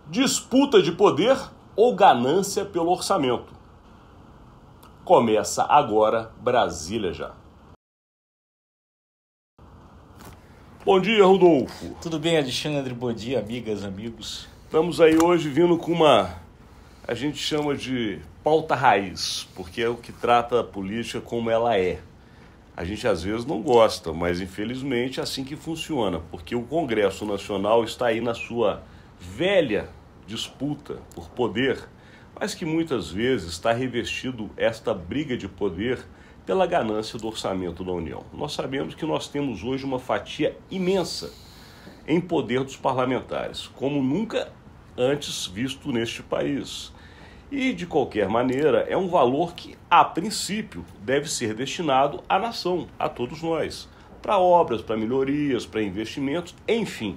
Disputa de poder ou ganância pelo orçamento? Começa agora Brasília Já. Bom dia, Rodolfo. Tudo bem, Alexandre? Bom dia, amigas, amigos. Estamos aí hoje vindo com a gente chama de pauta raiz, porque é o que trata a política como ela é. A gente às vezes não gosta, mas infelizmente é assim que funciona, porque o Congresso Nacional está aí na sua velha disputa por poder, mas que muitas vezes está revestido esta briga de poder pela ganância do orçamento da União. Nós sabemos que nós temos hoje uma fatia imensa em poder dos parlamentares, como nunca antes visto neste país. E, de qualquer maneira, é um valor que, a princípio, deve ser destinado à nação, a todos nós, para obras, para melhorias, para investimentos, enfim.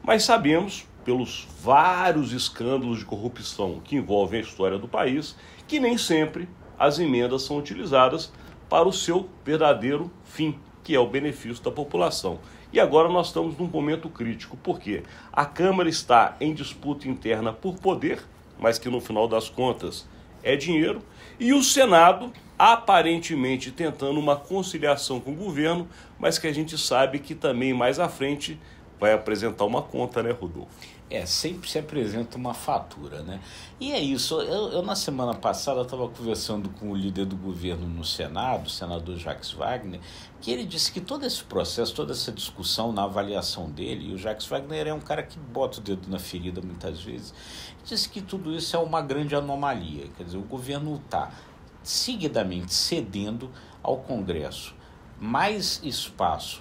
Mas sabemos, pelos vários escândalos de corrupção que envolvem a história do país, que nem sempre as emendas são utilizadas para o seu verdadeiro fim, que é o benefício da população. E agora nós estamos num momento crítico, porque a Câmara está em disputa interna por poder, mas que no final das contas é dinheiro, e o Senado aparentemente tentando uma conciliação com o governo, mas que a gente sabe que também mais à frente vai apresentar uma conta, né, Rodolfo? Sempre se apresenta uma fatura, né? E é isso, eu na semana passada estava conversando com o líder do governo no Senado, o senador Jacques Wagner, que ele disse que todo esse processo, toda essa discussão na avaliação dele, e o Jacques Wagner é um cara que bota o dedo na ferida muitas vezes, disse que tudo isso é uma grande anomalia, quer dizer, o governo está seguidamente cedendo ao Congresso mais espaço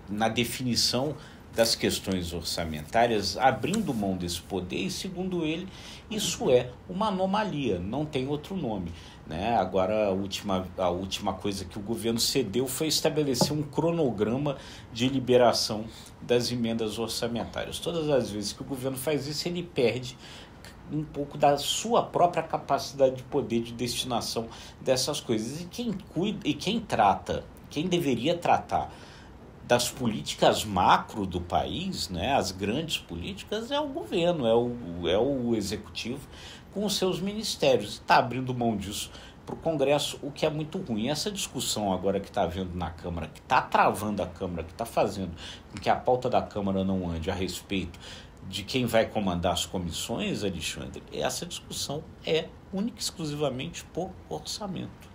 na definição das questões orçamentárias, abrindo mão desse poder, e segundo ele, isso é uma anomalia, não tem outro nome, né? Agora, a última coisa que o governo cedeu foi estabelecer um cronograma de liberação das emendas orçamentárias. Todas as vezes que o governo faz isso, ele perde um pouco da sua própria capacidade de poder de destinação dessas coisas. E quem cuida e quem deveria tratar das políticas macro do país, né, as grandes políticas, é o governo, é o executivo com os seus ministérios. Está abrindo mão disso para o Congresso, o que é muito ruim. Essa discussão agora que está havendo na Câmara, que está travando a Câmara, que está fazendo com que a pauta da Câmara não ande a respeito de quem vai comandar as comissões, Alexandre, essa discussão é única e exclusivamente por orçamento.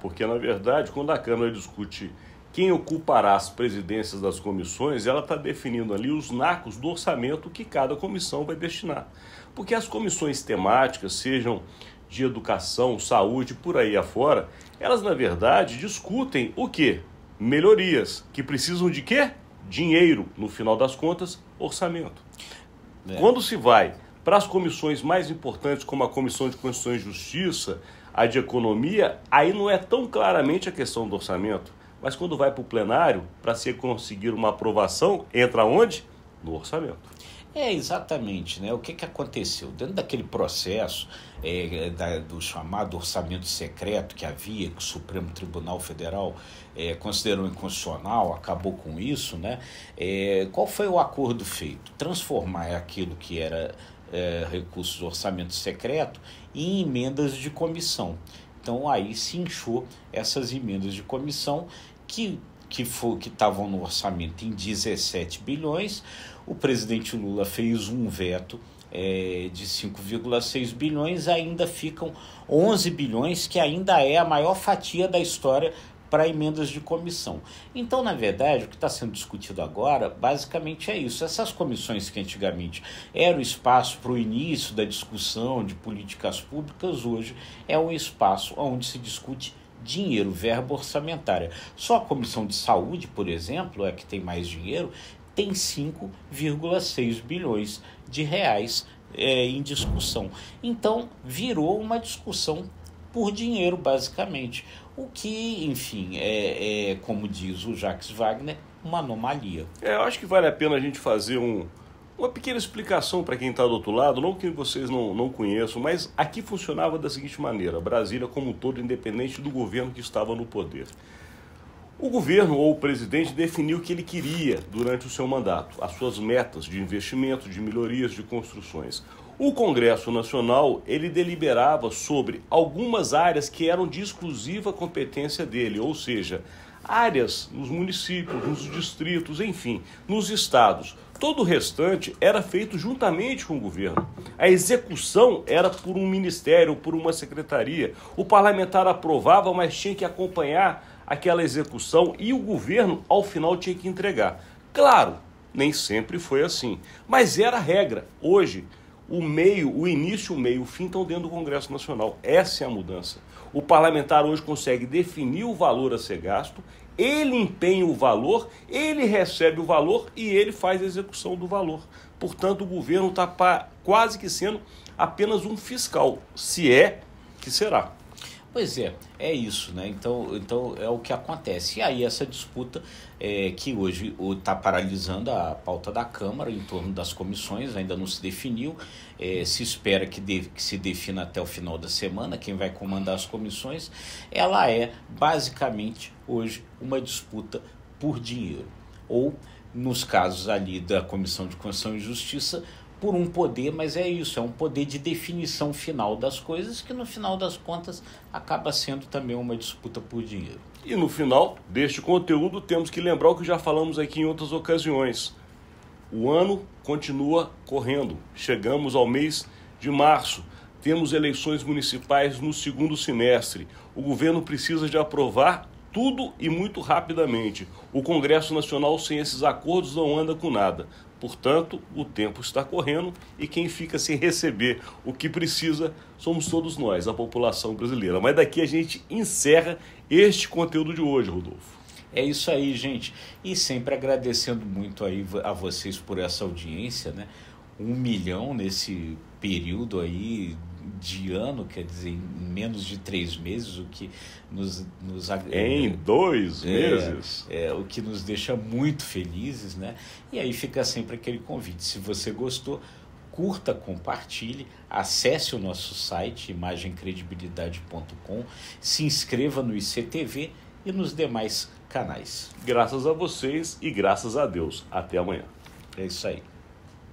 Porque na verdade, quando a Câmara discute quem ocupará as presidências das comissões, ela está definindo ali os nacos do orçamento que cada comissão vai destinar. Porque as comissões temáticas, sejam de educação, saúde, por aí afora, elas na verdade discutem o quê? Melhorias, que precisam de quê? Dinheiro, no final das contas, orçamento. Quando se vai para as comissões mais importantes, como a Comissão de Constituição e Justiça, a de Economia, aí não é tão claramente a questão do orçamento. Mas quando vai para o plenário, para se conseguir uma aprovação, entra onde? No orçamento. Exatamente, né? O que aconteceu? Dentro daquele processo do chamado orçamento secreto que havia, que o Supremo Tribunal Federal considerou inconstitucional, acabou com isso, né? Qual foi o acordo feito? Transformar aquilo que era recursos do orçamento secreto em emendas de comissão. Então aí se inchou essas emendas de comissão que estavam no orçamento em 17 bilhões. O presidente Lula fez um veto de 5,6 bilhões, ainda ficam 11 bilhões, que ainda é a maior fatia da história para emendas de comissão. Então, na verdade, o que está sendo discutido agora, basicamente é isso. Essas comissões que antigamente eram espaço para o início da discussão de políticas públicas, hoje é um espaço onde se discute dinheiro, verba orçamentária. Só a Comissão de Saúde, por exemplo, que tem mais dinheiro, tem 5,6 bilhões de reais em discussão. Então, virou uma discussão por dinheiro, basicamente. O que, enfim, como diz o Jacques Wagner, uma anomalia. Eu acho que vale a pena a gente fazer uma pequena explicação para quem está do outro lado, não que vocês não conheçam, mas aqui funcionava da seguinte maneira: Brasília como um todo, independente do governo que estava no poder. O governo ou o presidente definiu o que ele queria durante o seu mandato, as suas metas de investimento, de melhorias, de construções. O Congresso Nacional, ele deliberava sobre algumas áreas que eram de exclusiva competência dele, ou seja, áreas nos municípios, nos distritos, enfim, nos estados. Todo o restante era feito juntamente com o governo. A execução era por um ministério, por uma secretaria. O parlamentar aprovava, mas tinha que acompanhar aquela execução e o governo, ao final, tinha que entregar. Claro, nem sempre foi assim, mas era a regra. Hoje, o início, o meio, o fim estão dentro do Congresso Nacional. Essa é a mudança. O parlamentar hoje consegue definir o valor a ser gasto, ele empenha o valor, ele recebe o valor e ele faz a execução do valor. Portanto, o governo está quase que sendo apenas um fiscal, se é que será. Pois é isso, né? Então é o que acontece. E aí essa disputa que hoje está paralisando a pauta da Câmara em torno das comissões, ainda não se definiu. Se espera que se defina até o final da semana quem vai comandar as comissões. Ela é basicamente hoje uma disputa por dinheiro. Ou, nos casos ali da Comissão de Constituição e Justiça, por um poder, mas é isso, é um poder de definição final das coisas que no final das contas acaba sendo também uma disputa por dinheiro. E no final deste conteúdo temos que lembrar o que já falamos aqui em outras ocasiões. O ano continua correndo, chegamos ao mês de março, temos eleições municipais no segundo semestre, o governo precisa de aprovar tudo e muito rapidamente. O Congresso Nacional sem esses acordos não anda com nada. Portanto, o tempo está correndo e quem fica sem receber o que precisa somos todos nós, a população brasileira. Mas daqui a gente encerra este conteúdo de hoje, Rodolfo. É isso aí, gente. E sempre agradecendo muito aí a vocês por essa audiência, né? 1 milhão nesse período aí de ano, quer dizer, em menos de 3 meses, o que nos em 2 meses. O que nos deixa muito felizes, né? E aí fica sempre aquele convite. Se você gostou, curta, compartilhe, acesse o nosso site imagemcredibilidade.com, se inscreva no ICTV e nos demais canais. Graças a vocês e graças a Deus. Até amanhã. É isso aí.